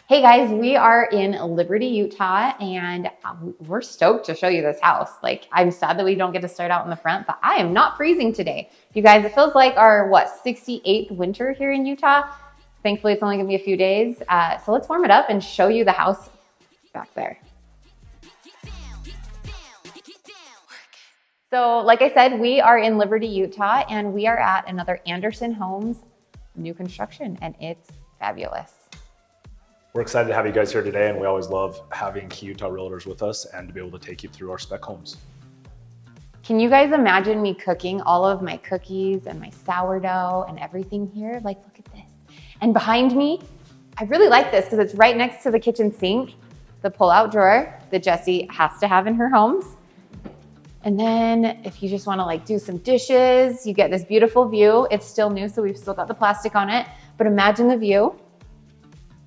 Hey guys, we are in Liberty, Utah, and we're stoked to show you this house. Like, I'm sad that we don't get to start out in the front, but I am not freezing today. You guys, it feels like our, 68th winter here in Utah. Thankfully, it's only gonna be a few days. So let's warm it up and show you the house back there. So like I said, we are in Liberty, Utah, and we are at another Anderson Homes new construction, and it's fabulous. We're excited to have you guys here today, and we always love having Key Utah Realtors with us and to be able to take you through our spec homes. Can you guys imagine me cooking all of my cookies and my sourdough and everything here? Like, look at this. And behind me, I really like this because it's right next to the kitchen sink, the pull-out drawer that Jessie has to have in her homes. And then if you just want to like do some dishes, you get this beautiful view. It's still new, so we've still got the plastic on it, but imagine the view.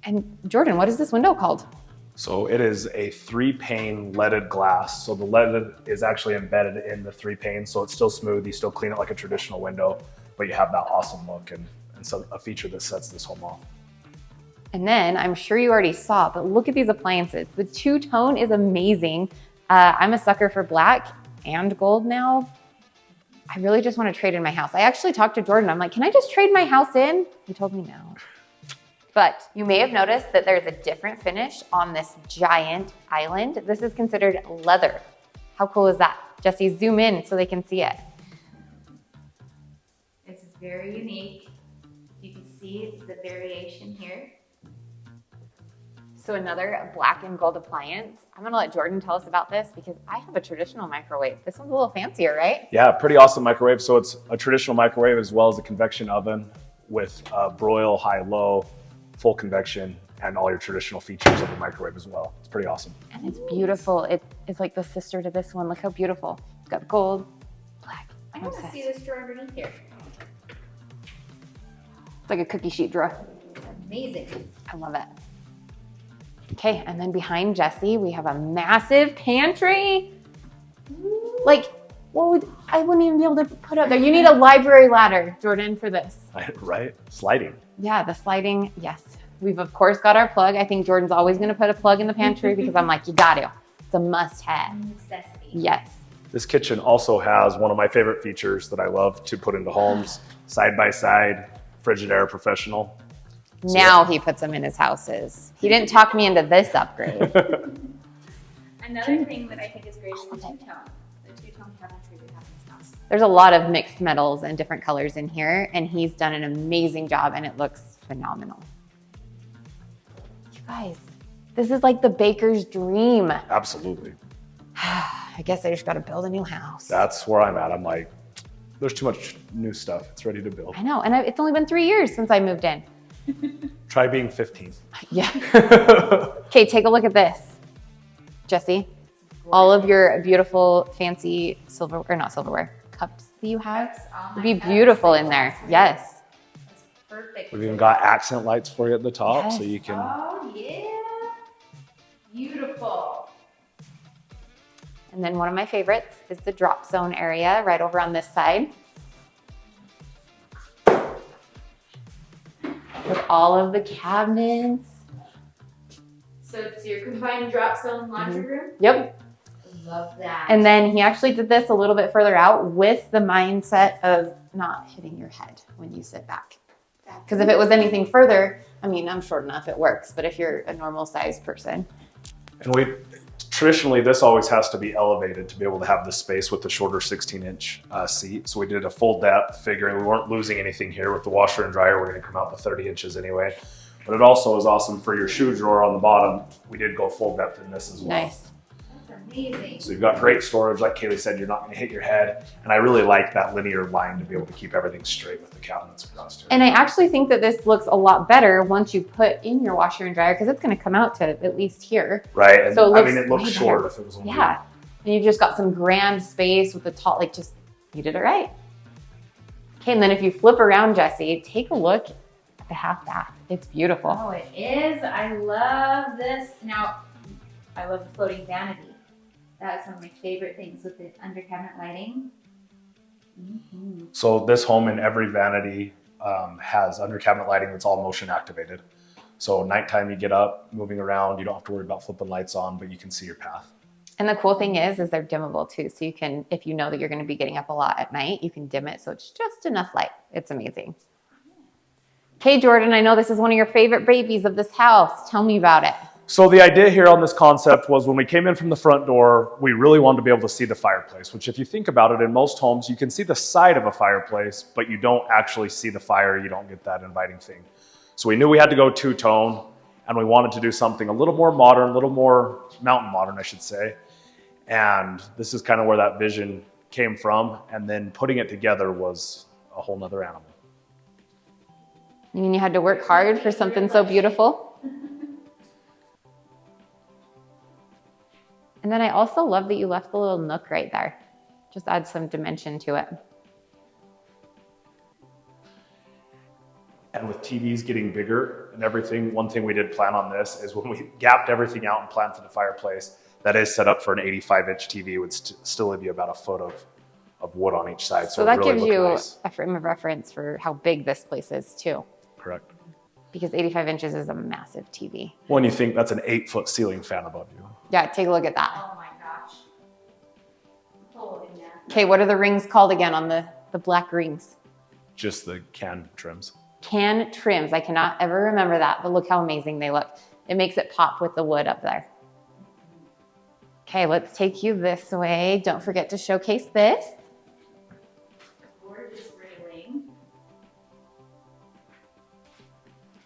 And Jordan, what is this window called? So it is a 3-pane leaded glass. So the leaded is actually embedded in the 3 panes, so it's still smooth. You still clean it like a traditional window, but you have that awesome look and so a feature that sets this home off. And then I'm sure you already saw, but look at these appliances. The two-tone is amazing. I'm a sucker for black and gold now. I really just want to trade in my house. I actually talked to Jordan. I'm like, can I just trade my house in? He told me no. But you may have noticed that there's a different finish on this giant island. This is considered leather. How cool is that? Jessie, zoom in so they can see it. It's very unique. You can see the variation here. So another black and gold appliance. I'm gonna let Jordan tell us about this because I have a traditional microwave. This one's a little fancier, right? Yeah, pretty awesome microwave. So it's a traditional microwave as well as a convection oven with broil, high-low, full convection, and all your traditional features of the microwave as well. It's pretty awesome. And it's beautiful. It is like the sister to this one. Look how beautiful. It's got gold, black. I want to see this drawer underneath here. It's like a cookie sheet drawer. It's amazing. I love it. Okay, and then behind Jessie, we have a massive pantry. Like, I wouldn't even be able to put up there. You need a library ladder, Jordan, for this. Right? Sliding. Yeah, the sliding, yes. We've of course got our plug. I think Jordan's always gonna put a plug in the pantry because I'm like, you got to. It's a must have. Necessity. Yes. This kitchen also has one of my favorite features that I love to put into homes, side-by-side, Frigidaire Professional. Now he puts them in his houses. He didn't talk me into this upgrade. Another thing that I think is great is the two-tone. The two-tone cabinetry we have in this house. There's a lot of mixed metals and different colors in here, and he's done an amazing job, and it looks phenomenal. You guys, this is like the baker's dream. Absolutely. I guess I just got to build a new house. That's where I'm at. I'm like, there's too much new stuff. It's ready to build. I know, and it's only been 3 years since I moved in. Try being 15. Yeah. Okay, take a look at this. Jessie, all of your beautiful, fancy silver, or not silverware, cups that you have would be beautiful in there. Yes. That's perfect. We've even got accent lights for you at the top, Yes. so you can. Oh, yeah. Beautiful. And then one of my favorites is the drop zone area right over on this side. With all of the cabinets. So it's your combined drop zone laundry room? Yep. Love that. And then he actually did this a little bit further out with the mindset of not hitting your head when you sit back. Because if it was anything further, I mean, I'm short enough, it works. But if you're a normal sized person. And traditionally, this always has to be elevated to be able to have the space with the shorter 16-inch seat. So we did a full depth, figuring we weren't losing anything here with the washer and dryer. We're going to come out to 30 inches anyway. But it also is awesome for your shoe drawer on the bottom. We did go full depth in this as well. Nice. That's amazing. So you've got great storage. Like Kaylee said, you're not going to hit your head. And I really like that linear line to be able to keep everything straight with the cabinets across here. And I actually think that this looks a lot better once you put in your washer and dryer because it's going to come out to at least here. Right. And So I mean, it looks way short better. if it was on Yeah. And you've just got some grand space with the top, like just, you did it right. Okay, and then if you flip around, Jessie, take a look at the half bath. It's beautiful. Oh, it is. I love this. Now, I love the floating vanity. That's one of my favorite things with the under cabinet lighting. So this home in every vanity has under cabinet lighting that's all motion activated. So nighttime, you get up, moving around, you don't have to worry about flipping lights on, but you can see your path. And the cool thing is they're dimmable too. So you can, if you know that you're going to be getting up a lot at night, you can dim it so it's just enough light. It's amazing. Okay, Jordan, I know this is one of your favorite babies of this house. Tell me about it. So the idea here on this concept was when we came in from the front door, we really wanted to be able to see the fireplace, which if you think about it, in most homes, you can see the side of a fireplace, but you don't actually see the fire. You don't get that inviting thing. So we knew we had to go two-tone, and we wanted to do something a little more modern, a little more mountain modern, I should say. And this is kind of where that vision came from. And then putting it together was a whole nother animal. You mean you had to work hard for something so beautiful? And then I also love that you left the little nook right there. Just add some dimension to it. And with TVs getting bigger and everything, one thing we did plan on this is when we gapped everything out and planned for the fireplace, that is set up for an 85-inch TV. It would still be about a foot of wood on each side. So that really gives you nice. a frame of reference for how big this place is too. Correct. Because 85 inches is a massive TV. When you think that's an 8-foot ceiling fan above you. Yeah, take a look at that. Oh my gosh. Holy yeah. Okay, what are the rings called again on the black rings? Just the can trims. Can trims. I cannot ever remember that, but look how amazing they look. It makes it pop with the wood up there. Okay, let's take you this way. Don't forget to showcase this. Gorgeous railing.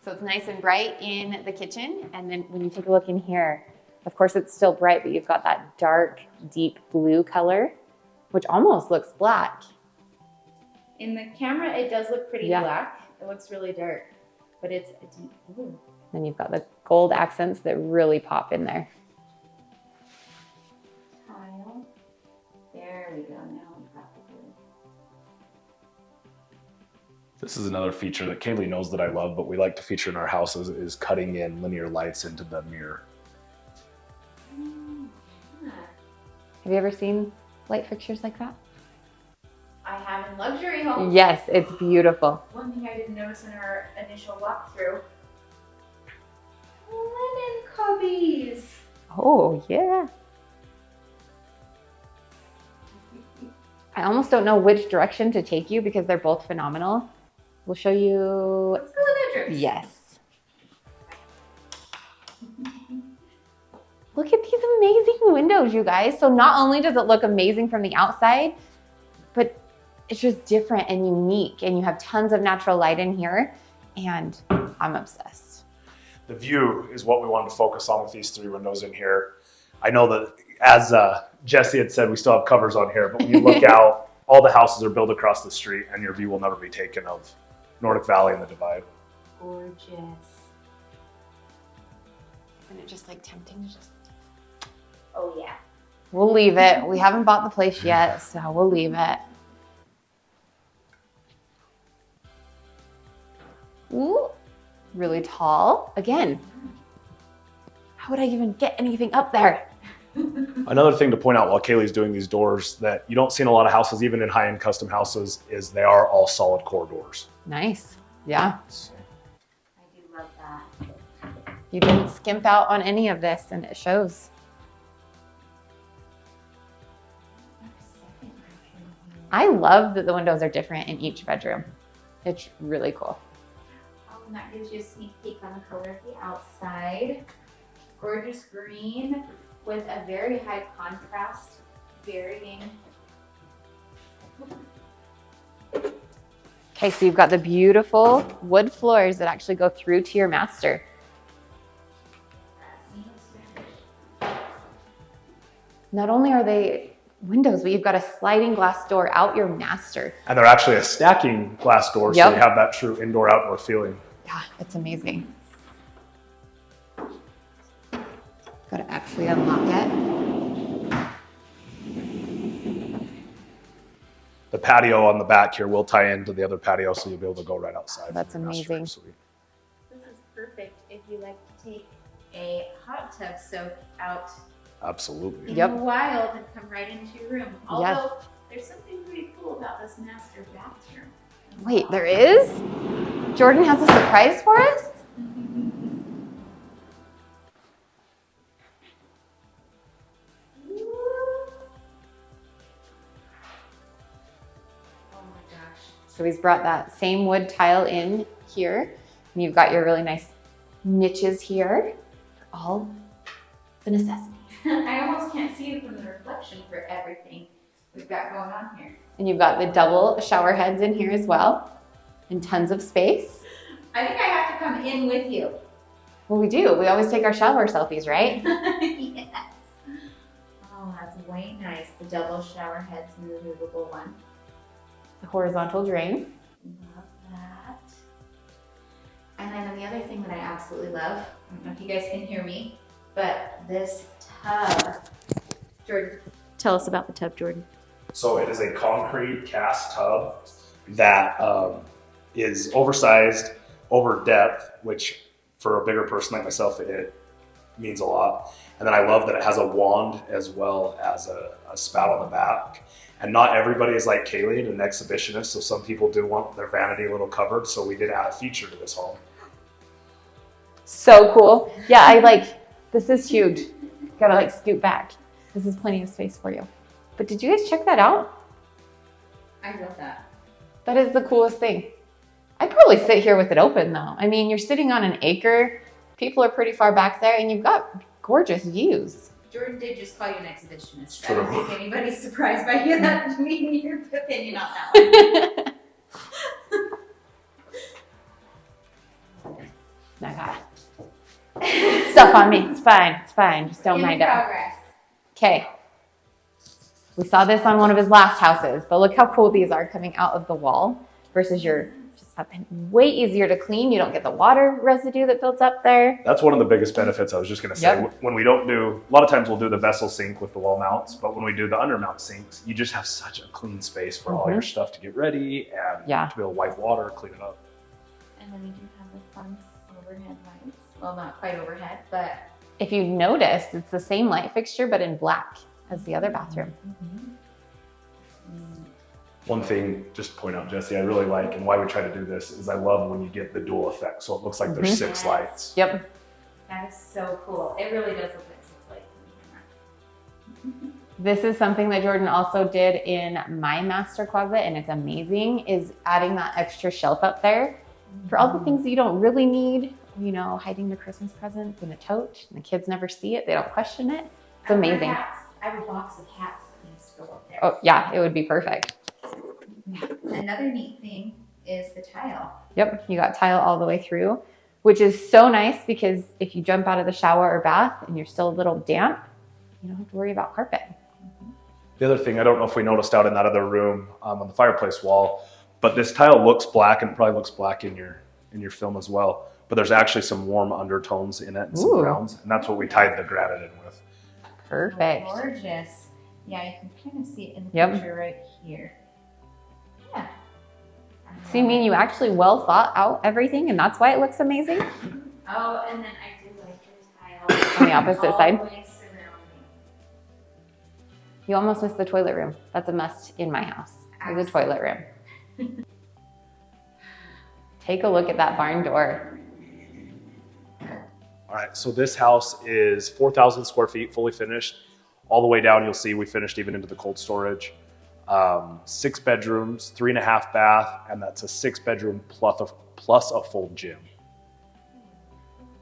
So it's nice and bright in the kitchen. And then when you take a look in here, of course it's still bright, but you've got that dark, deep blue color, which almost looks black. In the camera, it does look pretty Yeah. black. It looks really dark, but it's a deep blue. Then you've got the gold accents that really pop in there. Tile. There we go. Now we've got the blue. This is another feature that Kaylee knows that I love, but we like to feature in our houses is cutting in linear lights into the mirror. Yeah. Have you ever seen light fixtures like that? I have in luxury homes. Yes, it's beautiful. One thing I didn't notice in our initial walkthrough, linen cubbies. Oh, yeah. I almost don't know which direction to take you because they're both phenomenal. We'll show you. Let's go to the bedrooms. Yes. Look at these amazing windows, you guys. So not only does it look amazing from the outside, but it's just different and unique. And you have tons of natural light in here. And I'm obsessed. The view is what we wanted to focus on with these 3 windows in here. I know that as Jesse had said, we still have covers on here, but when you look out, all the houses are built across the street and your view will never be taken of Nordic Valley and the Divide. Gorgeous. Isn't it just like tempting to just... Oh yeah. We'll leave it. We haven't bought the place yet, so we'll leave it. Ooh, really tall. Again, how would I even get anything up there? Another thing to point out while Kaylee's doing these doors that you don't see in a lot of houses, even in high-end custom houses, is they are all solid core doors. Nice. Yeah. I do love that. You didn't skimp out on any of this, and it shows. I love that the windows are different in each bedroom. It's really cool. Oh, and that gives you a sneak peek on the color of the outside. Gorgeous green with a very high contrast, varying. Okay, so you've got the beautiful wood floors that actually go through to your master. Not only are they windows, but you've got a sliding glass door out your master. And they're actually a stacking glass door, so Yep. you have that true indoor-outdoor feeling. Yeah, it's amazing. Got to actually unlock it. The patio on the back here will tie into the other patio, so you'll be able to go right outside. That's from your master amazing. suite. This is perfect if you like to take a hot tub soak out Absolutely. in Yep. the wild and come right into your room. Although Yes. there's something pretty cool about this master bathroom. Wait, there is? Jordan has a surprise for us? So he's brought that same wood tile in here. And you've got your really nice niches here for all the necessities. I almost can't see it from the reflection for everything we've got going on here. And you've got the double shower heads in here as well, and tons of space. I think I have to come in with you. Well, we do. We always take our shower selfies, right? Yes. Oh, that's way nice. The double shower heads and the removable one. The horizontal drain. Love that. And then the other thing that I absolutely love, I don't know if you guys can hear me, but this tub. Jordan, tell us about the tub, Jordan. So it is a concrete cast tub that is oversized, over depth, which for a bigger person like myself, it means a lot. And then I love that it has a wand as well as a spout on the back. And not everybody is like Kaylee, an exhibitionist, so some people do want their vanity a little covered, so we did add a feature to this home. So cool. Yeah, this is huge. Gotta scoot back. This is plenty of space for you. But did you guys check that out? I love that. That is the coolest thing. I'd probably sit here with it open though. I mean, you're sitting on an acre. People are pretty far back there and you've got gorgeous views. Jordan did just call you an exhibitionist. True. I don't think anybody's surprised by you that meaning your opinion on that one. I got stuff on me. It's fine. It's fine. Just don't mind it. Progress. Okay. We saw this on one of his last houses, but look how cool these are coming out of the wall versus your just up and way easier to clean. You don't get the water residue that builds up there. That's one of the biggest benefits I was just gonna say. Yep. When we don't do, a lot of times we'll do the vessel sink with the wall mounts, but when we do the under mount sinks, you just have such a clean space for all your stuff to get ready and to be able to wipe water, clean it up. And then we do have the fun overhead lights. Well, not quite overhead, but. If you noticed, it's the same light fixture, but in black as the other bathroom. One thing, just to point out, Jesse, I really like, and why we try to do this, is I love when you get the dual effect. So it looks like there's 6 lights. Yep. That is so cool. It really does look like 6 lights in the camera. This is something that Jordan also did in my master closet, and it's amazing, is adding that extra shelf up there for all the things that you don't really need, you know, hiding the Christmas presents in a tote, and the kids never see it. They don't question it. It's amazing. I have a box of hats that needs to go up there. Oh yeah, it would be perfect. Another neat thing is the tile. Yep, you got tile all the way through, which is so nice because if you jump out of the shower or bath and you're still a little damp, you don't have to worry about carpet. The other thing, I don't know if we noticed out in that other room on the fireplace wall, but this tile looks black, and it probably looks black in your film as well. But there's actually some warm undertones in it and some browns, and that's what we tied the granite in with. Perfect. Oh, gorgeous. Yeah, you can kind of see it in the picture right here. Yeah. So you mean you actually well thought out everything, and that's why it looks amazing? Oh, and then I do like the tile On the opposite side. all the way surrounding. You almost missed the toilet room. That's a must in my house. There's a toilet room. Take a look at that barn door. All right, so this house is 4,000 square feet, fully finished. All the way down, you'll see we finished even into the cold storage. 6 bedrooms, 3.5 bath, and that's a 6-bedroom plus a full gym.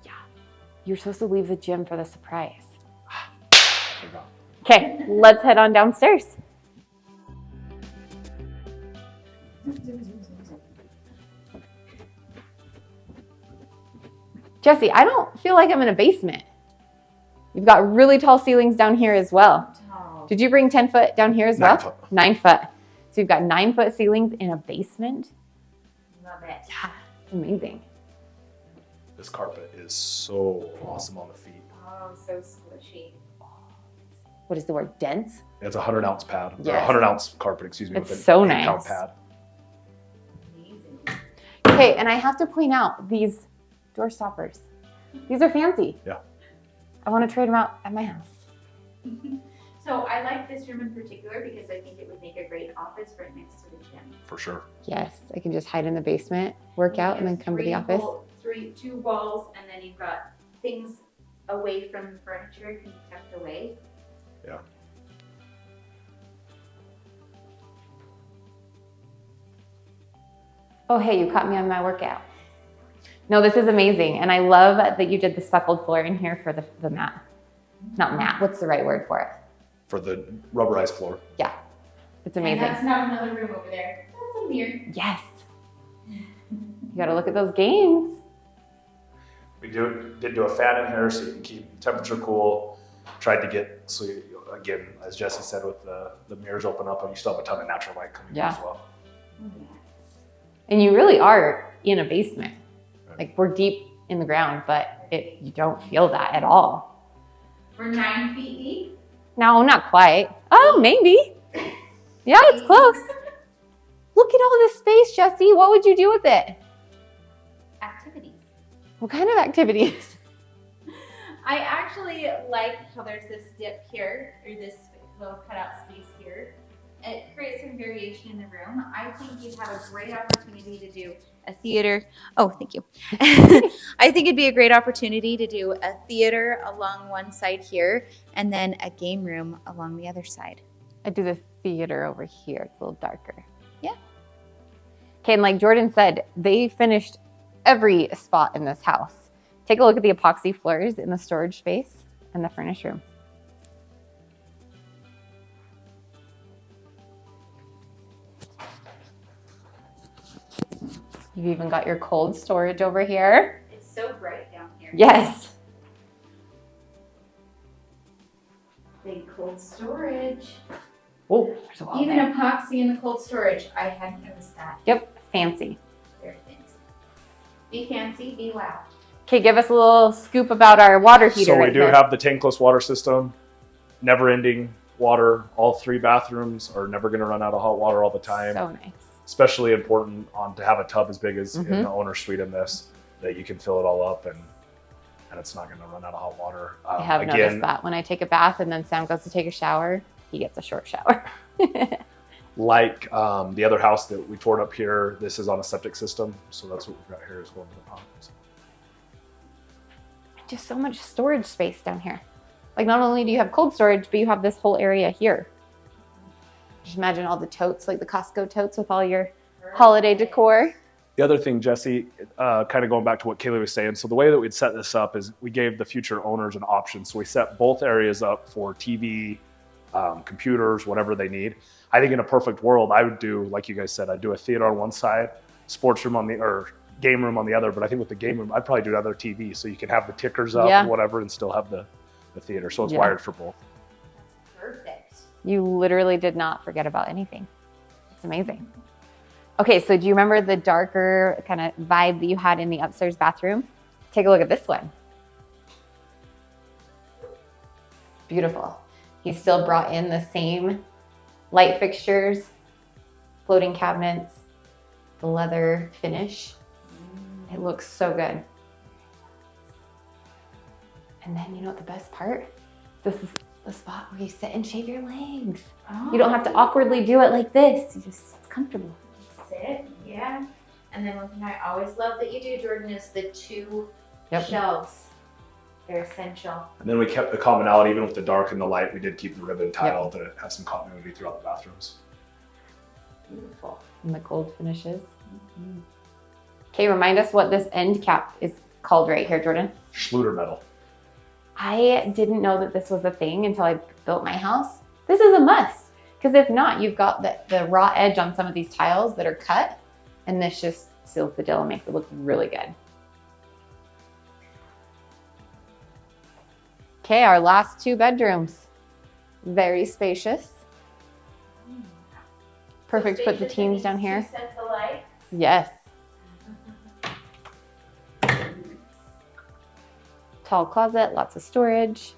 Yeah, you're supposed to leave the gym for the surprise. I forgot. Okay, let's head on downstairs. Jesse, I don't feel like I'm in a basement. You've got really tall ceilings down here as well. Oh. Did you bring 10 foot down here as well? 9 foot. 9 foot. So you've got 9 foot ceilings in a basement. Love it. Yeah, it's amazing. This carpet is so awesome on the feet. Oh, so squishy. What is the word? Dense? It's a 100-ounce pad, or Yes. 100-ounce carpet, excuse me. It's with an so 8-count nice. pad. Amazing. Okay, and I have to point out these door stoppers. These are fancy. Yeah. I want to trade them out at my house. So I like this room in particular because I think it would make a great office right next to the gym. For sure. Yes, I can just hide in the basement, work out, and then come to the office. 2 walls, and then you've got things away from the furniture can be tucked away. Yeah. Oh, hey, you caught me on my workout. No, this is amazing. And I love that you did the speckled floor in here for the mat. Not mat, what's the right word for it? For the rubberized floor. Yeah, it's amazing. And that's not another room over there. That's a mirror. Yes. You gotta look at those games. We did do a fan in here so you can keep temperature cool. Tried to get, so you, again, as Jesse said, with the mirrors open up and you still have a ton of natural light coming in as well. And you really are in a basement. Like we're deep in the ground, but you don't feel that at all. We're 9 feet deep. No, not quite. Oh, maybe. Yeah, it's close. Look at all this space, Jesse. What would you do with it? Activities. What kind of activities? I actually like how there's this dip here, or this little cutout space here. It creates some variation in the room. I think you'd have a great opportunity to do a theater. Oh, thank you. I think it'd be a great opportunity to do a theater along one side here, and then a game room along the other side. I do the theater over here. It's a little darker. Yeah. Okay, and like Jordan said, they finished every spot in this house. Take a look at the epoxy floors in the storage space and the furnace room. You've even got your cold storage over here. It's so bright down here. Yes. Big cold storage. Oh, there's a wall Even there. epoxy in the cold storage. I hadn't noticed that. Yep, fancy. Very fancy. Be fancy, be loud. Okay, give us a little scoop about our water heater. So we right do here. have the tankless water system, never-ending water. All 3 bathrooms are never going to run out of hot water all the time. So nice. Especially important to have a tub as big as in Mhm. the owner suite in this, that you can fill it all up and it's not going to run out of hot water. I have noticed that when I take a bath and then Sam goes to take a shower, he gets a short shower. Like the other house that we toured up here, this is on a septic system, so that's what we've got here as well as the pumps. Just so much storage space down here. Like not only do you have cold storage, but you have this whole area here. Just imagine all the totes, like the Costco totes with all your holiday decor. The other thing, Jesse, kind of going back to what Kaylee was saying, so the way that we'd set this up is we gave the future owners an option. So we set both areas up for TV, computers, whatever they need. I think in a perfect world, I would do, like you guys said, I'd do a theater on one side, sports room on the, or game room on the other. But I think with the game room, I'd probably do another TV. So you can have the tickers up and whatever and still have the theater. So it's wired for both. That's perfect. You literally did not forget about anything. It's amazing. Okay, so do you remember the darker kind of vibe that you had in the upstairs bathroom? Take a look at this one. Beautiful. He still brought in the same light fixtures, floating cabinets, the leather finish. It looks so good. And then you know what the best part? This is the spot where you sit and shave your legs. Oh. You don't have to awkwardly do it like this. It's comfortable. Sit, yeah. And then one thing I always love that you do, Jordan, is the 2 Yep. shelves. They're essential. And then we kept the commonality, even with the dark and the light, we did keep the ribbon tile to have some continuity throughout the bathrooms. Beautiful. And the gold finishes. Okay, remind us what this end cap is called right here, Jordan. Schluter metal. I didn't know that this was a thing until I built my house. This is a must, because if not, you've got the raw edge on some of these tiles that are cut, and this just seals the deal and makes it look really good. Okay, our last 2 bedrooms. Very spacious. Perfect to put the Spacious, teens it down needs here. 2 sets of lights. Yes. Tall closet, lots of storage.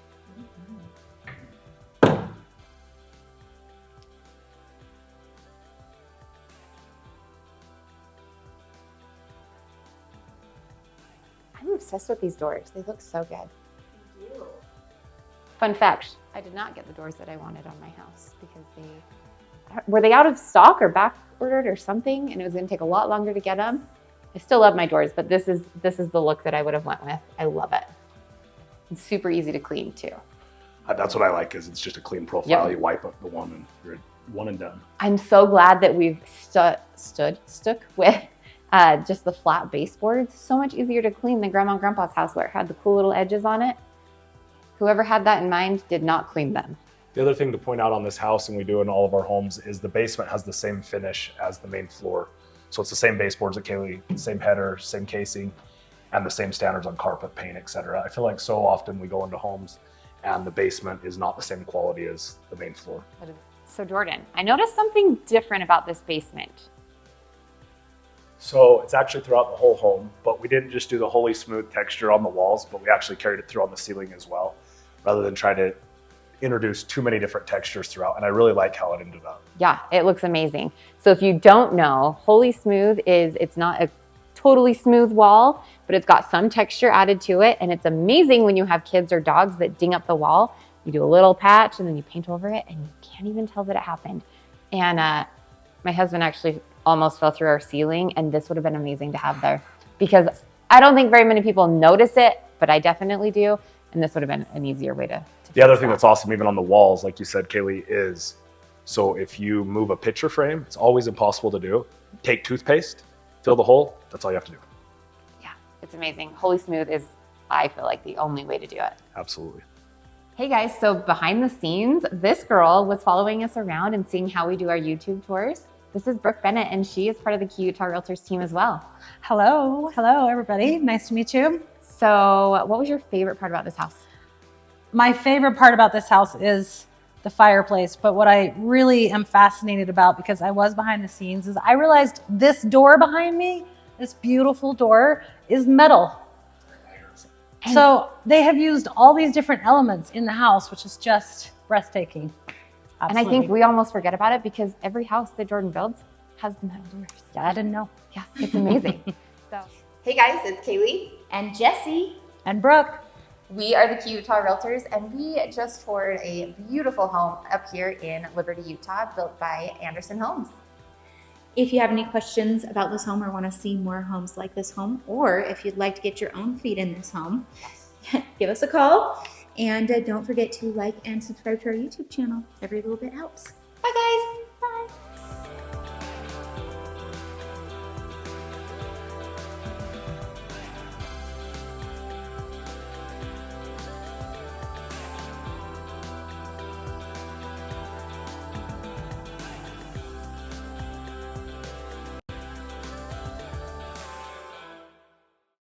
I'm obsessed with these doors. They look so good. Thank you. Fun fact, I did not get the doors that I wanted on my house because were they out of stock or back ordered or something, and it was going to take a lot longer to get them. I still love my doors, but this is the look that I would have went with. I love it. It's super easy to clean too. That's what I like, is it's just a clean profile. Yep. You wipe up the one and you're one and done. I'm so glad that we've stuck with just the flat baseboards, so much easier to clean than Grandma and Grandpa's house where it had the cool little edges on it. Whoever had that in mind did not clean them. The other thing to point out on this house, and we do in all of our homes, is the basement has the same finish as the main floor. So it's the same baseboards at Kaylee, same header, same casing, and the same standards on carpet, paint, etc. I feel like so often we go into homes and the basement is not the same quality as the main floor. So Jordan, I noticed something different about this basement. So it's actually throughout the whole home, but we didn't just do the wholly smooth texture on the walls, but we actually carried it through on the ceiling as well, rather than try to introduce too many different textures throughout. And I really like how it ended up. Yeah, it looks amazing. So if you don't know, wholly smooth it's not a totally smooth wall, but it's got some texture added to it. And it's amazing when you have kids or dogs that ding up the wall. You do a little patch and then you paint over it and you can't even tell that it happened. And my husband actually almost fell through our ceiling, and this would have been amazing to have there because I don't think very many people notice it, but I definitely do. And this would have been an easier way to the other thing that's awesome, even on the walls, like you said, Kaylee, is so if you move a picture frame, it's always impossible to do. Take toothpaste, fill the hole, that's all you have to do. Yeah, it's amazing. Wholly smooth is, I feel like, the only way to do it. Absolutely. Hey guys, so behind the scenes, this girl was following us around and seeing how we do our YouTube tours. This is Brooke Bennett, and she is part of the Key Utah Realtors team as well. Hello everybody. Nice to meet you. So what was your favorite part about this house? My favorite part about this house is the fireplace, but what I really am fascinated about, because I was behind the scenes, is I realized this door behind me, this beautiful door, is metal. So they have used all these different elements in the house, which is just breathtaking. Absolutely. And I think we almost forget about it because every house that Jordan builds has the metal doors. Yeah, I didn't know. Yeah, it's amazing. Hey guys, it's Kaylee And Jessie. And Brooke. We are the Key Utah Realtors, and we just toured a beautiful home up here in Liberty, Utah, built by Anderson Homes. If you have any questions about this home or want to see more homes like this home, or if you'd like to get your own feet in this home, give us a call. And don't forget to like and subscribe to our YouTube channel. Every little bit helps.